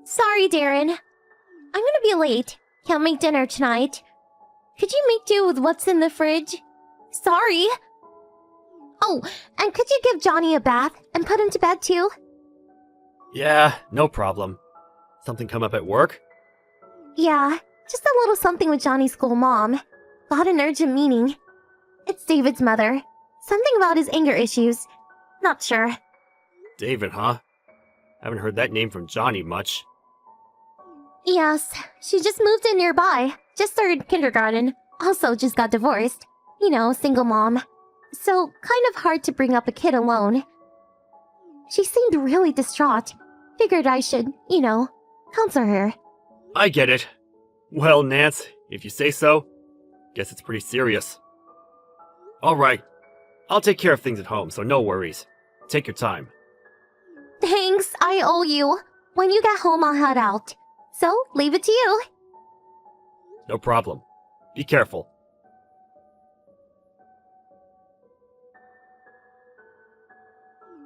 Sorry, Darren. I'm gonna be late. Can't make dinner tonight. Could you make do with what's in the fridge? Sorry. Oh, and could you give Johnny a bath and put him to bed too? Yeah, no problem. Something come up at work? Yeah, just a little something with Johnny's school mom. Got an urgent meeting. It's David's mother. Something about his anger issues. Not sure. David, huh? Haven't heard that name from Johnny much. Yes, she just moved in nearby. Just started kindergarten. Also just got divorced. You know, single mom. So, kind of hard to bring up a kid alone. She seemed really distraught. Figured I should, counsel her. I get it. Well, Nance, if you say so, guess it's pretty serious. Alright, I'll take care of things at home, so no worries. Take your time. Thanks, I owe you. When you get home, I'll head out. So, leave it to you. No problem. Be careful.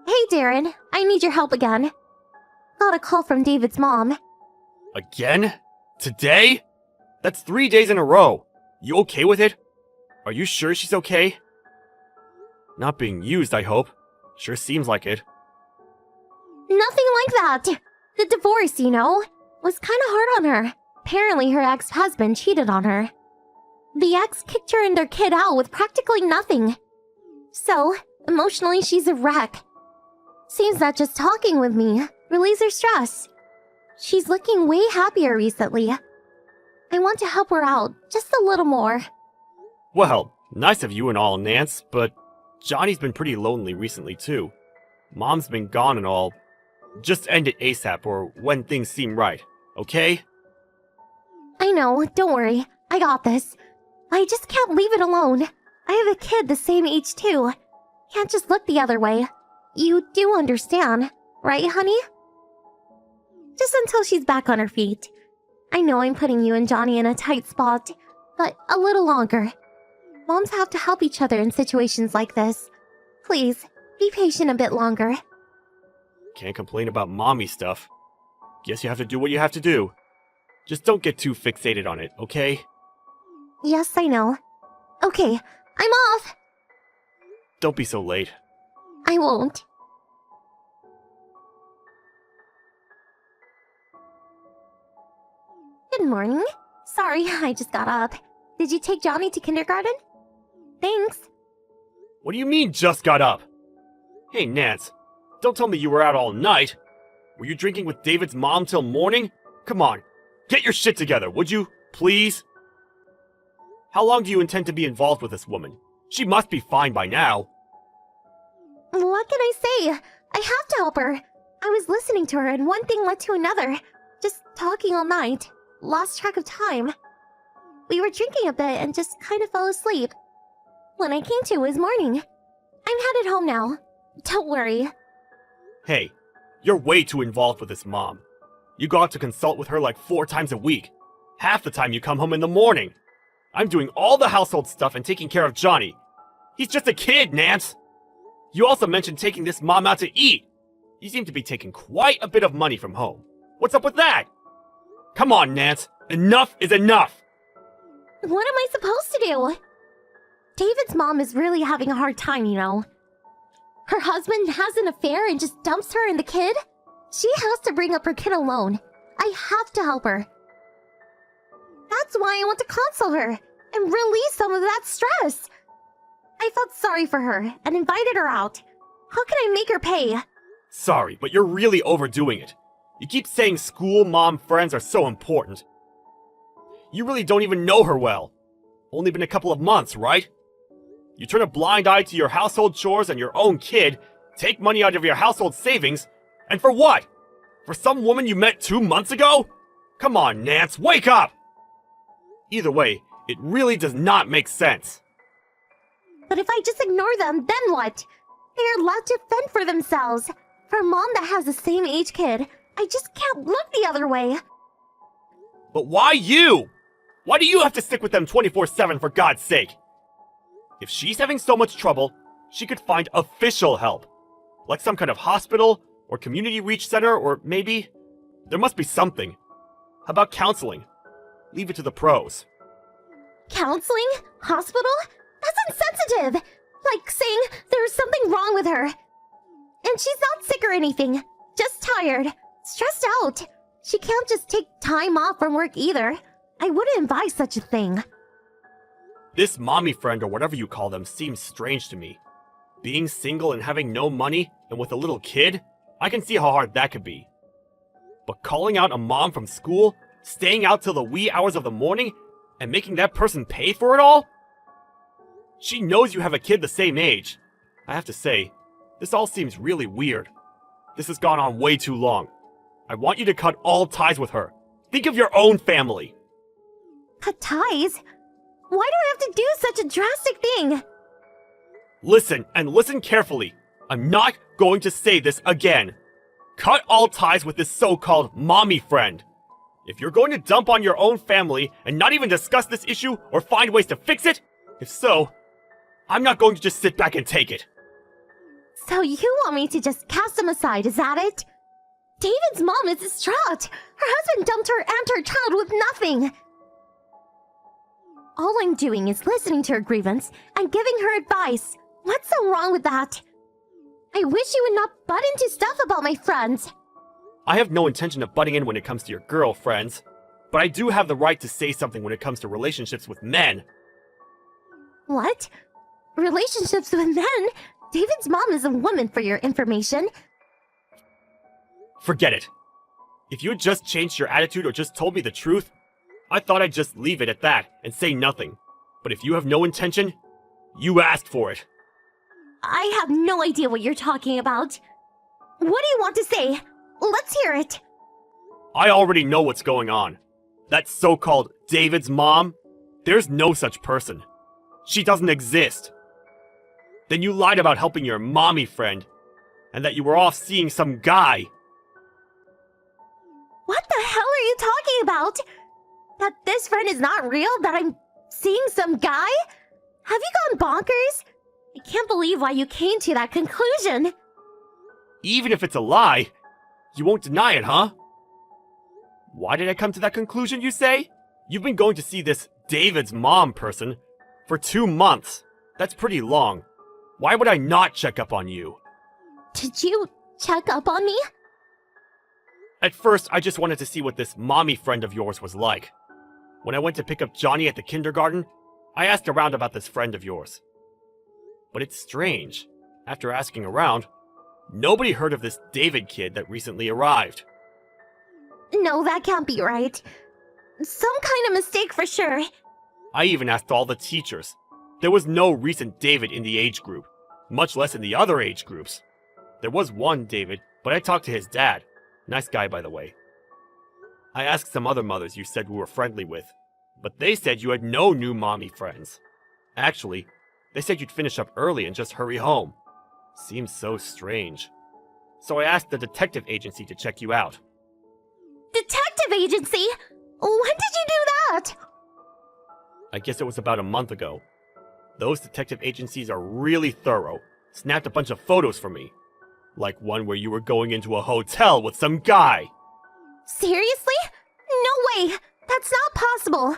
Hey, Darren, I need your help again. Got a call from David's mom. Again? Today? That's 3 days in a row. You okay with it? Are you sure she's okay? Not being used, I hope. Sure seems like it. Nothing like that. The divorce, was kinda hard on her. Apparently her ex-husband cheated on her. The ex kicked her and their kid out with practically nothing. So, emotionally she's a wreck. Seems that just talking with me relieves her stress. She's looking way happier recently. I want to help her out just a little more. Well, nice of you and all, Nance, but Johnny's been pretty lonely recently too. Mom's been gone and all. Just end it ASAP or when things seem right, okay? I know, don't worry. I got this. I just can't leave it alone. I have a kid the same age too. Can't just look the other way. You do understand, right, honey? Just until she's back on her feet. I know I'm putting you and Johnny in a tight spot, but a little longer. Moms have to help each other in situations like this. Please, be patient a bit longer. Can't complain about mommy stuff. Guess you have to do what you have to do. Just don't get too fixated on it, okay? Yes, I know. Okay, I'm off! Don't be so late. I won't. Good morning. Sorry, I just got up. Did you take Johnny to kindergarten? Thanks. What do you mean, just got up? Hey, Nance, don't tell me you were out all night. Were you drinking with David's mom till morning? Come on, get your shit together, would you? Please? How long do you intend to be involved with this woman? She must be fine by now. What can I say? I have to help her. I was listening to her and one thing led to another. Just talking all night. Lost track of time. We were drinking a bit and just kind of fell asleep. When I came to, it was morning. I'm headed home now. Don't worry. Hey, you're way too involved with this mom. You go out to consult with her like 4 times a week. Half the time you come home in the morning. I'm doing all the household stuff and taking care of Johnny. He's just a kid, Nance. You also mentioned taking this mom out to eat. You seem to be taking quite a bit of money from home. What's up with that? Come on, Nance. Enough is enough. What am I supposed to do? David's mom is really having a hard time, Her husband has an affair and just dumps her and the kid? She has to bring up her kid alone. I have to help her. That's why I want to console her and release some of that stress. I felt sorry for her and invited her out. How can I make her pay? Sorry, but you're really overdoing it. You keep saying school, mom, friends are so important. You really don't even know her well. Only been a couple of months, right? You turn a blind eye to your household chores and your own kid, take money out of your household savings, and for what? For some woman you met 2 months ago? Come on, Nance, wake up! Either way, it really does not make sense. But if I just ignore them, then what? They're allowed to fend for themselves. For a mom that has the same age kid, I just can't look the other way. But why you? Why do you have to stick with them 24/7 for God's sake? If she's having so much trouble, she could find official help. Like some kind of hospital, or community reach center, or maybe... There must be something. How about counseling? Leave it to the pros. Counseling? Hospital? That's insensitive! Like saying there's something wrong with her. And she's not sick or anything. Just tired. Stressed out. She can't just take time off from work either. I wouldn't advise such a thing. This mommy friend or whatever you call them seems strange to me. Being single and having no money and with a little kid, I can see how hard that could be. But calling out a mom from school, staying out till the wee hours of the morning, and making that person pay for it all? She knows you have a kid the same age. I have to say, this all seems really weird. This has gone on way too long. I want you to cut all ties with her. Think of your own family. Cut ties? Why do I have to do such a drastic thing? Listen, and listen carefully. I'm not going to say this again. Cut all ties with this so-called mommy friend. If you're going to dump on your own family and not even discuss this issue or find ways to fix it, if so, I'm not going to just sit back and take it. So you want me to just cast him aside, is that it? David's mom is distraught. Her husband dumped her and her child with nothing. All I'm doing is listening to her grievance and giving her advice. What's so wrong with that? I wish you would not butt into stuff about my friends. I have no intention of butting in when it comes to your girlfriends, but I do have the right to say something when it comes to relationships with men. What? Relationships with men? David's mom is a woman, for your information. Forget it. If you had just changed your attitude or just told me the truth, I thought I'd just leave it at that and say nothing. But if you have no intention, you asked for it. I have no idea what you're talking about. What do you want to say? Let's hear it. I already know what's going on. That so-called David's mom, there's no such person. She doesn't exist. Then you lied about helping your mommy friend, and that you were off seeing some guy. What the hell are you talking about? That this friend is not real? That I'm seeing some guy? Have you gone bonkers? I can't believe why you came to that conclusion. Even if it's a lie, you won't deny it, huh? Why did I come to that conclusion, you say? You've been going to see this David's mom person for 2 months. That's pretty long. Why would I not check up on you? Did you check up on me? At first, I just wanted to see what this mommy friend of yours was like. When I went to pick up Johnny at the kindergarten, I asked around about this friend of yours. But it's strange. After asking around, nobody heard of this David kid that recently arrived. No, that can't be right. Some kind of mistake for sure. I even asked all the teachers. There was no recent David in the age group, much less in the other age groups. There was one David, but I talked to his dad. Nice guy, by the way. I asked some other mothers you said we were friendly with, but they said you had no new mommy friends. Actually, they said you'd finish up early and just hurry home. Seems so strange. So I asked the detective agency to check you out. Detective agency? When did you do that? I guess it was about a month ago. Those detective agencies are really thorough. Snapped a bunch of photos for me. Like one where you were going into a hotel with some guy. Seriously? No way! That's not possible!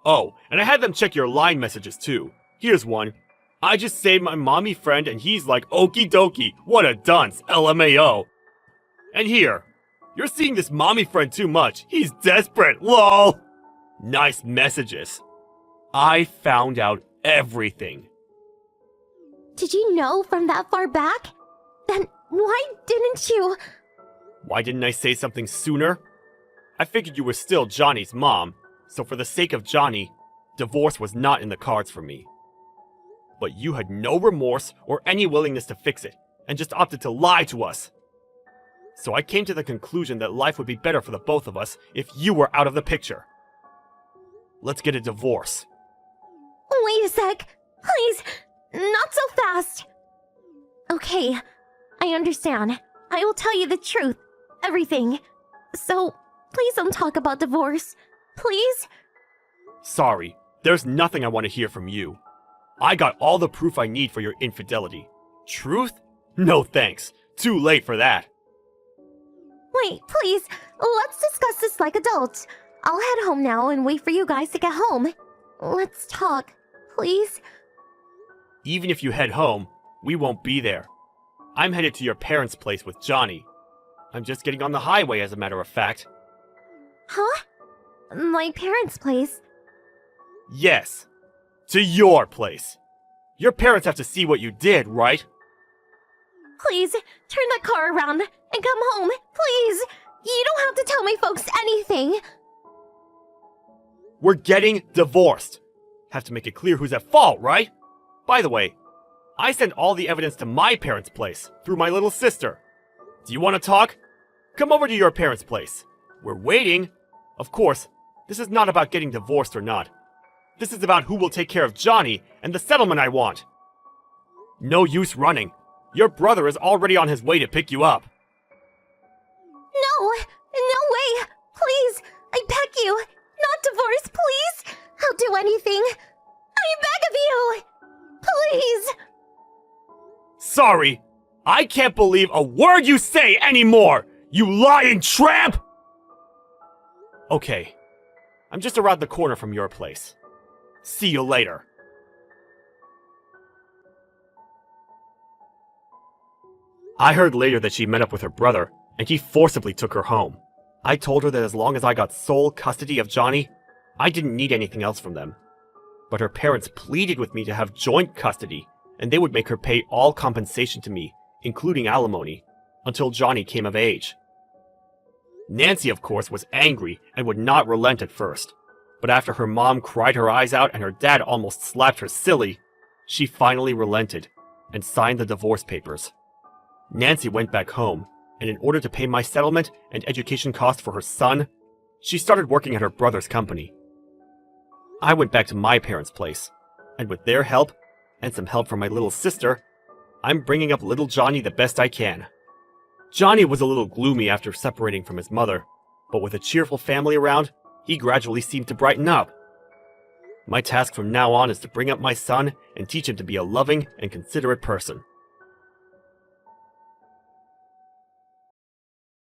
Oh, and I had them check your line messages too. Here's one. I just saved my mommy friend and he's like, okie dokie, what a dunce, LMAO. And here, you're seeing this mommy friend too much. He's desperate, lol. Nice messages. I found out everything. Did you know from that far back? Then why didn't you? Why didn't I say something sooner? I figured you were still Johnny's mom, so for the sake of Johnny, divorce was not in the cards for me. But you had no remorse or any willingness to fix it, and just opted to lie to us. So I came to the conclusion that life would be better for the both of us if you were out of the picture. Let's get a divorce. Wait a sec. Please, not so fast. Okay, I understand. I will tell you the truth. Everything. So, please don't talk about divorce. Please? Sorry, there's nothing I want to hear from you. I got all the proof I need for your infidelity. Truth? No thanks. Too late for that. Wait, please, let's discuss this like adults. I'll head home now and wait for you guys to get home. Let's talk, please. Even if you head home, we won't be there. I'm headed to your parents' place with Johnny. I'm just getting on the highway, as a matter of fact. Huh? My parents' place? Yes, to your place. Your parents have to see what you did, right? Please, turn that car around and come home, please. You don't have to tell my folks anything. We're getting divorced. Have to make it clear who's at fault, right? By the way, I sent all the evidence to my parents' place through my little sister. Do you want to talk? Come over to your parents' place. We're waiting. Of course, this is not about getting divorced or not. This is about who will take care of Johnny and the settlement I want. No use running. Your brother is already on his way to pick you up. No way. Please, I beg you. Not divorce, please. I'll do anything. I beg of you. Please. Sorry, I can't believe a word you say anymore, you lying tramp! Okay, I'm just around the corner from your place. See you later. I heard later that she met up with her brother, and he forcibly took her home. I told her that as long as I got sole custody of Johnny, I didn't need anything else from them. But her parents pleaded with me to have joint custody, and they would make her pay all compensation to me, including alimony, until Johnny came of age. Nancy, of course, was angry and would not relent at first, but after her mom cried her eyes out and her dad almost slapped her silly, she finally relented and signed the divorce papers. Nancy went back home, and in order to pay my settlement and education costs for her son, she started working at her brother's company. I went back to my parents' place, and with their help, and some help from my little sister, I'm bringing up little Johnny the best I can. Johnny was a little gloomy after separating from his mother, but with a cheerful family around, he gradually seemed to brighten up. My task from now on is to bring up my son and teach him to be a loving and considerate person.